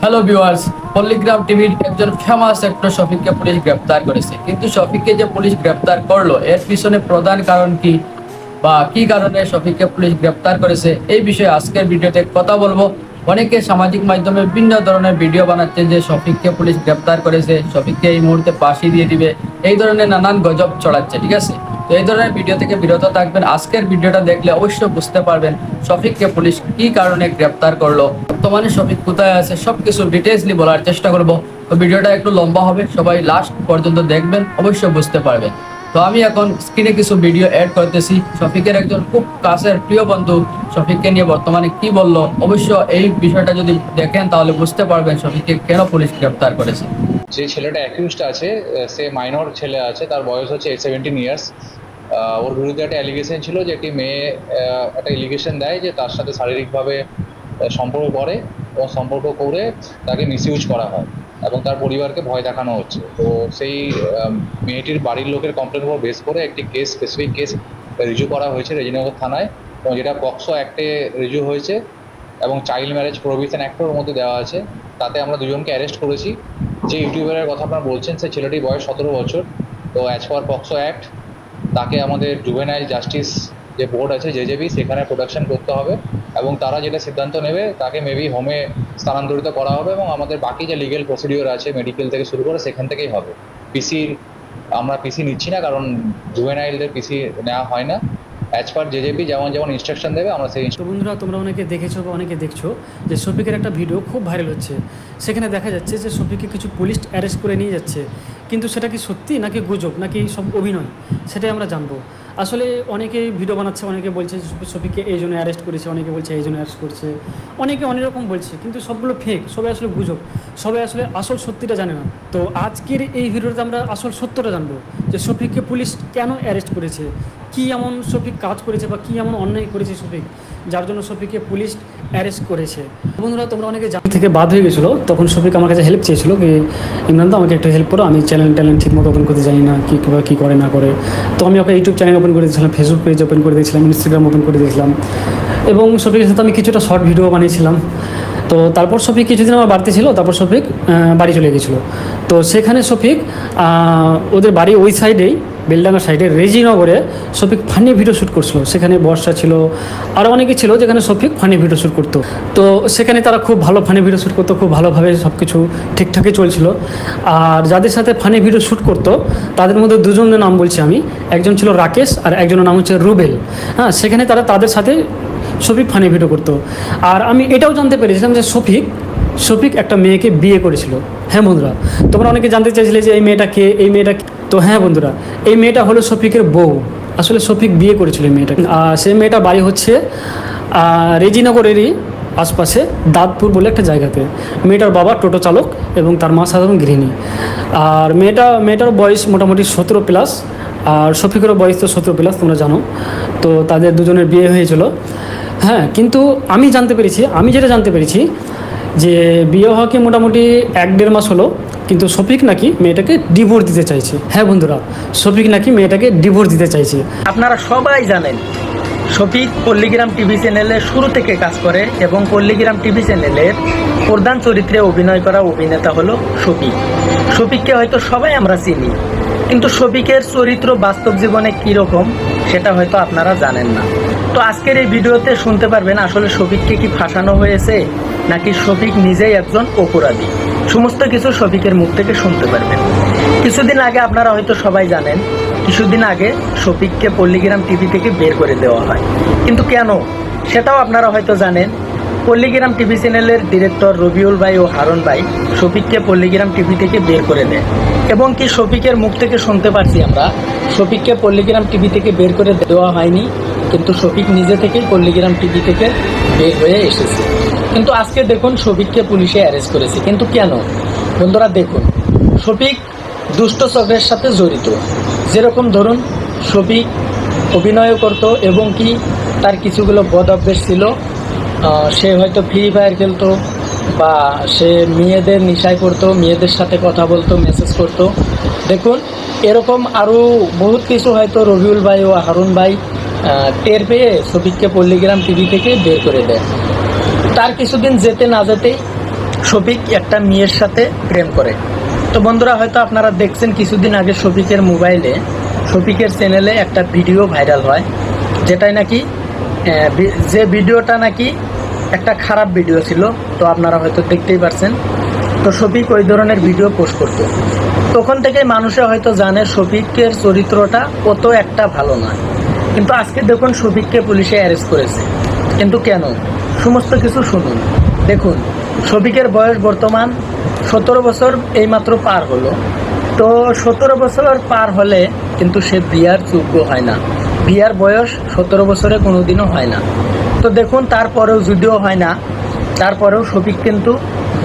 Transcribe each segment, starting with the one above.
Hello viewers, পল্লিগ্রাম টিভির একজন famous actor শফিককে police গ্রেপ্তার করেছে। কিন্তু শফিককে যে পুলিশ গ্রেপ্তার করলো, এর পিছনে প্রধান কারণ কি বা কি কারণে শফিককে পুলিশ গ্রেপ্তার করেছে, এই বিষয়ে আজকের ভিডিওতে কথা বলবো। অনেকে সামাজিক মাধ্যমে বিভিন্ন ধরনের ভিডিও বানাচ্ছে যে শফিককে পুলিশ গ্রেপ্তার করেছে, শফিককে এই মুহূর্তে ফাঁসি দিয়ে দিবে, এই ধরনের নানান গজব ছড়াচ্ছে। ঠিক আছে, তো এই ধরনের ভিডিও থেকে বিরত থাকবেন। আজকের ভিডিওটা দেখলে অবশ্যই বুঝতে পারবেন শফিককে পুলিশ কি কারণে গ্রেপ্তার করলো, বর্তমানে শফিক কোথায় আছে, সবকিছু ডিটেইলসলি বলার চেষ্টা করব। তো ভিডিওটা একটু লম্বা হবে, সবাই লাস্ট পর্যন্ত দেখবেন, অবশ্যই বুঝতে পারবেন। তো আমি এখন স্ক্রিনে কিছু ভিডিও অ্যাড করতেছি। শফিকের একজন খুব কাছের প্রিয় বন্ধু শফিককে নিয়ে বর্তমানে কি বললো, অবশ্য এই বিষয়টা যদি দেখেন তাহলে বুঝতে পারবেন শফিককে কেন পুলিশ গ্রেপ্তার করেছে। যে ছেলেটা অ্যাকিউজড আছে, সে মাইনর ছেলে আছে, তার বয়স হচ্ছে 17 ইয়ার্স। ওর বিরুদ্ধে একটা অ্যালিগেশন ছিল যে একটি মেয়ে একটা এলিগেশন দেয় যে তার সাথে শারীরিকভাবে সম্পর্ক করে এবং সম্পর্ক করে তাকে মিসইউজ করা হয় এবং তার পরিবারকে ভয় দেখানো হচ্ছে। তো সেই মেয়েটির বাড়ির লোকের কমপ্লেন উপর বেস করে একটি স্পেসিফিক কেস রিজু করা হয়েছে রেজিনগর থানায়, এবং যেটা পক্সো অ্যাক্টে রিজু হয়েছে এবং চাইল্ড ম্যারেজ প্রোহিবিশন অ্যাক্টের মধ্যে দেওয়া আছে। তাতে আমরা দুজনকে অ্যারেস্ট করেছি। যে ইউটিউবারের কথা আপনারা বলছেন, সে ছেলেটির বয়স 17 বছর। তো অ্যাজ পার পক্সো অ্যাক্ট তাকে আমাদের জুভেনাইল জাস্টিস যে বোর্ড আছে জেজেবি, সেখানে প্রোডাকশন করতে হবে এবং তারা যেটা সিদ্ধান্ত নেবে তাকে মেবি হোমে স্থানান্তরিত করা হবে এবং আমাদের বাকি যে লিগেল প্রসিডিওর আছে মেডিকেল থেকে শুরু করে সেখান থেকেই হবে। আমরা পিসি নিচ্ছি না, কারণ জুভেনাইলদের পিসি নেওয়া হয় না। অ্যাজ পার জেজেপি যেমন যেমন ইনস্ট্রাকশন দেবে আমরা সেই। তো বন্ধুরা, তোমরা অনেকে দেখেছো বা অনেকে দেখছো যে শফিকের একটা ভিডিও খুব ভাইরাল হচ্ছে। সেখানে দেখা যাচ্ছে যে শফিককে কিছু পুলিশ অ্যারেস্ট করে নিয়ে যাচ্ছে, কিন্তু সেটা কি সত্যি নাকি গুজব নাকি সব অভিনয়, সেটাই আমরা জানবো। আসলে অনেকে ভিডিও বানাচ্ছে, অনেকে বলছে শফিককে এই জন্য অ্যারেস্ট করেছে, অনেকে বলছে এই জন্য অ্যারেস্ট করছে, অনেকে অনেক রকম বলছে, কিন্তু সবগুলো ফেক, সবাই আসলে গুজব, সবাই আসলে আসল সত্যিটা জানে না। তো আজকের এই ভিডিওতে আমরা আসল সত্যটা জানবো যে শফিককে পুলিশ কেন অ্যারেস্ট করেছে, কী এমন শফিক কাজ করেছে বা কী এমন অন্যায় করেছে শফিক, যার জন্য শফিককে পুলিশ অ্যারেস্ট করেছে। বন্ধুরা, তোমরা অনেকে জান থেকে বাদ হয়ে গেছিলো, তখন শফিক আমার কাছে হেল্প চেয়েছিলো কি ইমরান তো আমাকে একটু হেল্প করো, আমি চ্যানেল ঠিক মতো ওপেন করতে জানি না, কী করে না করে। তো আমি ওকে ইউটিউব চ্যানেল ওপেন করে দিয়েছিলাম, ফেসবুক পেজ ওপেন করে দিয়েছিলাম, ইনস্টাগ্রাম ওপেন করে দিয়েছিলাম এবং শফিকের সাথে আমি কিছুটা শর্ট ভিডিও বানিয়েছিলাম। তো তারপর শফিক কিছুদিন আমার বাড়িতে ছিল, তারপর শফিক বাড়ি চলে গেছিলো। তো সেখানে শফিক ওদের বাড়ি ওই সাইডেই, বেলডাঙ্গা সাইডে রেজিনগরে শফিক ফানি ভিডিও শ্যুট করছিল। সেখানে বর্ষা ছিল, আরও অনেকে ছিল যেখানে শফিক ফানি ভিডিও শ্যুট করতো। তো সেখানে তারা খুব ভালো ফানি ভিডিও শ্যুট করতো, খুব ভালোভাবে সব কিছু ঠিকঠাকই চলছিল। আর যাদের সাথে ফানি ভিডিও শ্যুট করতো তাদের মধ্যে দুজনের নাম বলছি আমি, একজন ছিল রাকেশ আর একজনের নাম হচ্ছে রুবেল। হ্যাঁ, সেখানে তারা তাদের সাথে শফিক ফানি ভিডিও করতো। আর আমি এটাও জানতে পেরেছিলাম যে শফিক একটা মেয়েকে বিয়ে করেছিল। হ্যাঁ বন্ধুরা, তোমরা অনেকে জানতে চাইছিলে যে এই মেয়েটা কে, এই মেয়েটা। তো হ্যাঁ বন্ধুরা, এই মেয়েটা হলো শফিকের বউ। আসলে শফিক বিয়ে করেছিল এই মেয়েটাকে। সেই মেয়েটা বাড়ি হচ্ছে রেজিনগরেরই আশপাশে দাঁতপুর বলে একটা জায়গাতে। মেয়েটার বাবা টোটো চালক এবং তার মা সাধারণ গৃহিণী। আর মেয়েটার বয়স মোটামুটি 17+, আর শফিকেরও বয়স তো 17+, তোমরা জানো। তো তাদের দুজনের বিয়ে হয়েছিল। হ্যাঁ, কিন্তু আমি যেটা জানতে পেরেছি যে বিয়ে হওয়াকে মোটামুটি 1-1.5 মাস হলো, কিন্তু শফিক নাকি মেয়েটাকে ডিভোর্স দিতে চাইছে। হ্যাঁ বন্ধুরা, শফিক নাকি মেয়েটাকে ডিভোর্স দিতে চাইছে। আপনারা সবাই জানেন শফিক পল্লিগ্রাম টিভি চ্যানেলে শুরু থেকে কাজ করে এবং পল্লিগ্রাম টিভি চ্যানেলের প্রধান চরিত্রে অভিনয় করা অভিনেতা হলো শফিককে হয়তো সবাই আমরা চিনি, কিন্তু শফিকের চরিত্র বাস্তব জীবনে কীরকম সেটা হয়তো আপনারা জানেন না। তো আজকের এই ভিডিওতে শুনতে পারবেন আসলে শফিককে কি ফাঁসানো হয়েছে নাকি শফিক নিজেই একজন অপরাধী। সমস্ত কিছু শফিকের মুখ থেকে শুনতে পারবেন। কিছুদিন আগে আপনারা হয়তো সবাই জানেন, কিছুদিন আগে শফিককে পল্লিগ্রাম টিভি থেকে বের করে দেওয়া হয়। কিন্তু কেন সেটাও আপনারা হয়তো জানেন। পল্লিগ্রাম টিভি চ্যানেলের ডিরেক্টর রবিউল ভাই ও হারুন ভাই শফিককে পল্লিগ্রাম টিভি থেকে বের করে দেয় এবং কি শফিকের মুখ থেকে শুনতে পারছি আমরা শফিককে পল্লিগ্রাম টিভি থেকে বের করে দেওয়া হয়নি, কিন্তু শফিক নিজে থেকেই পল্লিগ্রাম টিভি থেকে বের হয়ে এসেছে। কিন্তু আজকে দেখুন শফিককে পুলিশে অ্যারেস্ট করেছে। কিন্তু কেন বন্ধুরা, দেখুন শফিক দুষ্ট চক্রের সাথে জড়িত। যেরকম ধরুন শফিক অভিনয় করতো এবং কি তার কিছুগুলো বদ অভ্যাস ছিল। সে হয়তো ফ্রি ফায়ার খেলতো বা সে মেয়েদের নেশায় পড়তো, মেয়েদের সাথে কথা বলতো, মেসেজ করতো। দেখুন এরকম আরও বহুত কিছু হয়তো রবিউল ভাই ও হারুন ভাই টের পেয়ে শফিককে পল্লিগ্রাম টিভি থেকে বের করে দেয়। তার কিছুদিন যেতে না যেতেই শফিক একটা মেয়ের সাথে প্রেম করে। তো বন্ধুরা হয়তো আপনারা দেখছেন কিছুদিন আগে শফিকের মোবাইলে, শফিকের চ্যানেলে একটা ভিডিও ভাইরাল হয়, যেটাই নাকি যে ভিডিওটা নাকি একটা খারাপ ভিডিও ছিল। তো আপনারা হয়তো দেখতেই পারছেন। তো শফিক ওই ধরনের ভিডিও পোস্ট করতো। তখন থেকে মানুষে হয়তো জানে শফিকের চরিত্রটা অত একটা ভালো নয়। কিন্তু আজকে দেখুন শফিককে পুলিশে অ্যারেস্ট করেছে। কিন্তু কেন? সমস্ত কিছু শুনুন। দেখুন, শফিকের বয়স বর্তমান 17 বছর এইমাত্র পার হলো। তো 17 বছর পার হলে কিন্তু সে বিয়ার যোগ্য হয় না। বিয়ার বয়স 17 বছরে কোনোদিনও হয় না। তো দেখুন, তারপরেও যদিও হয় না, তারপরেও শফিক কিন্তু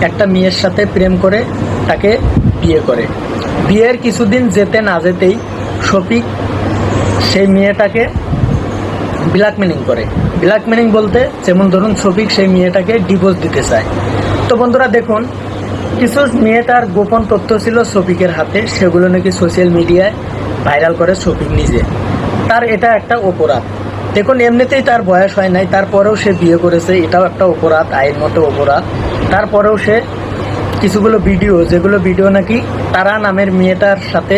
একটা মেয়ের সাথে প্রেম করে তাকে বিয়ে করে। বিয়ের কিছুদিন যেতে না যেতেই শফিক সেই মেয়েটাকে ব্ল্যাকমেলিং করে। ব্ল্যাকমেলিং বলতে যেমন ধরুন শফিক সেই মেয়েটাকে ডিভোর্স দিতে চায়। তো বন্ধুরা দেখুন, কিছু মেয়েটার গোপন তথ্য ছিল শফিকের হাতে, সেগুলো নাকি সোশ্যাল মিডিয়ায় ভাইরাল করে শফিক নিজে। তার এটা একটা অপরাধ। দেখুন, এমনিতেই তার বয়স হয় নাই, তারপরেও সে বিয়ে করেছে, এটাও একটা অপরাধ, আইন মতো অপরাধ। তারপরেও সে কিছুগুলো ভিডিও, যেগুলো ভিডিও নাকি তারা নামের মেয়েটার সাথে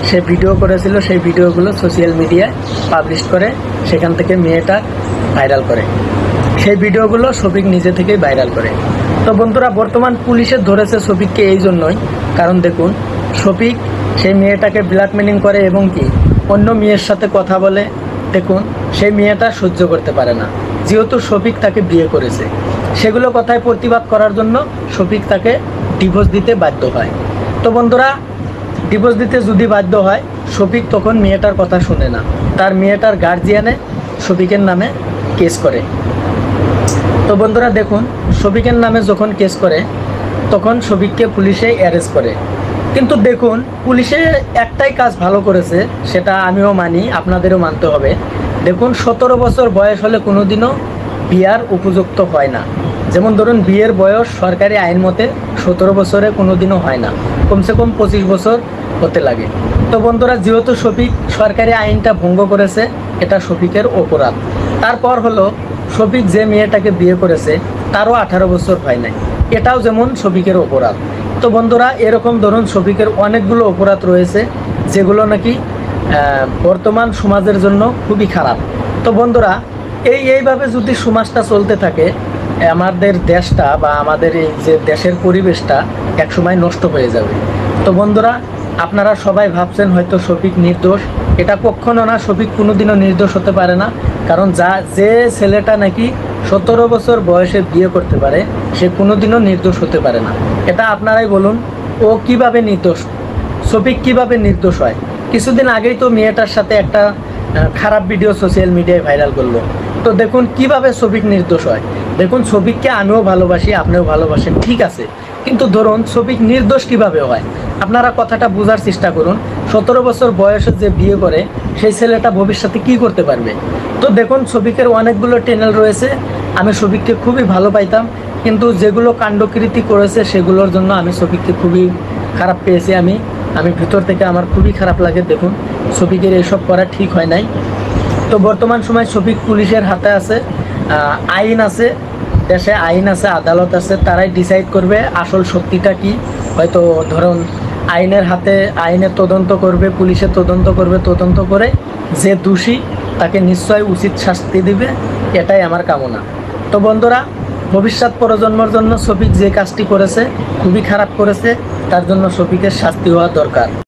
সে ভিডিও করেছিল, সেই ভিডিওগুলো সোশ্যাল মিডিয়ায় পাবলিশ করে, সেখান থেকে মেয়েটা ভাইরাল করে। সেই ভিডিওগুলো শফিক নিজে থেকেই ভাইরাল করে। তো বন্ধুরা, বর্তমান পুলিশে ধরেছে শফিককে এই জন্যই, কারণ দেখুন শফিক সেই মেয়েটাকে ব্ল্যাকমেলিং করে এবং কি অন্য মেয়ের সাথে কথা বলে। দেখুন, সেই মেয়েটা সহ্য করতে পারে না, যেহেতু শফিক তাকে বিয়ে করেছে। সেগুলো কথায় প্রতিবাদ করার জন্য শফিক তাকে ডিভোর্স দিতে বাধ্য হয়। তো বন্ধুরা, ডিভোর্স দিতে যদি বাধ্য হয়, শফিক তখন মেয়েটার কথা শুনে না। তার মেয়েটার গার্জিয়ানে শফিকের নামে কেস করে। তো বন্ধুরা দেখুন, শফিকের নামে যখন কেস করে তখন শফিককে পুলিশে অ্যারেস্ট করে। কিন্তু দেখুন, পুলিশে একটাই কাজ ভালো করেছে, সেটা আমিও মানি, আপনাদেরও মানতে হবে। দেখুন, 17 বছর বয়স হলে কোনোদিনও বিয়ার উপযুক্ত হয় না। যেমন ধরুন, বিয়ের বয়স সরকারি আইন মতে 17 বছরে কোনোদিনও হয় না, কমসে কম 25 বছর হতে লাগে। তো বন্ধুরা, যেহেতু শফিক সরকারি আইনটা ভঙ্গ করেছে, এটা শফিকের অপরাধ। তারপর হলো শফিক যে মেয়েটাকে বিয়ে করেছে তারও 18 বছর হয় নাই, এটাও যেমন শফিকের অপরাধ। তো বন্ধুরা, এরকম ধরুন শফিকের অনেকগুলো অপরাধ রয়েছে, যেগুলো নাকি বর্তমান সমাজের জন্য খুবই খারাপ। তো বন্ধুরা, এইভাবে যদি সমাজটা চলতে থাকে, আমাদের দেশটা বা আমাদের এই যে দেশের পরিবেশটা একসময় নষ্ট হয়ে যাবে। তো বন্ধুরা, আপনারা সবাই ভাবছেন হয়তো শফিক নির্দোষ। এটা কখনো না, শফিক কোনোদিনও নির্দোষ হতে পারে না। কারণ যে ছেলেটা নাকি 17 বছর বয়সে বিয়ে করতে পারে, সে কোনোদিনও নির্দোষ হতে পারে না। এটা আপনারাই বলুন, ও কিভাবে নির্দোষ, শফিক কিভাবে নির্দোষ হয়? কিছুদিন আগেই তো মেয়েটার সাথে একটা খারাপ ভিডিও সোশ্যাল মিডিয়ায় ভাইরাল করলো। তো দেখুন কিভাবে শফিক নির্দোষ হয়। দেখুন, শফিককে আমিও ভালোবাসি, আপনিও ভালোবাসেন, ঠিক আছে, কিন্তু ধরুন শফিক নির্দোষ কিভাবে হয়? আপনারা কথাটা বোঝার চেষ্টা করুন। 17 বছর বয়সে যে বিয়ে করে, সেই ছেলেটা ভবিষ্যতে কি করতে পারবে? তো দেখুন, শফিকের অনেকগুলো চ্যানেল রয়েছে, আমি শফিককে খুবই ভালো পাইতাম, কিন্তু যেগুলো কাণ্ডকৃতি করেছে সেগুলোর জন্য আমি শফিককে খুবই খারাপ পেয়েছি। আমি ভিতর থেকে আমার খুবই খারাপ লাগে। দেখুন, শফিকের এসব করা ঠিক হয় নাই। তো বর্তমান সময় শফিক পুলিশের হাতে আছে, আইন আছে, দেশে আইন আছে, আদালত আছে, তারাই ডিসাইড করবে আসল সত্যিটা কি। হয়তো ধরুন আইনের হাতে, আইনের তদন্ত করবে, পুলিশে তদন্ত করবে, তদন্ত করে যে দোষী তাকে নিশ্চয় উচিত শাস্তি দিবে, এটাই আমার কামনা। তো বন্ধুরা, ভবিষ্যৎ প্রজন্মের জন্য শফিক যে কাজটি করেছে খুবই খারাপ করেছে, তার জন্য শফিকের শাস্তি হওয়া দরকার।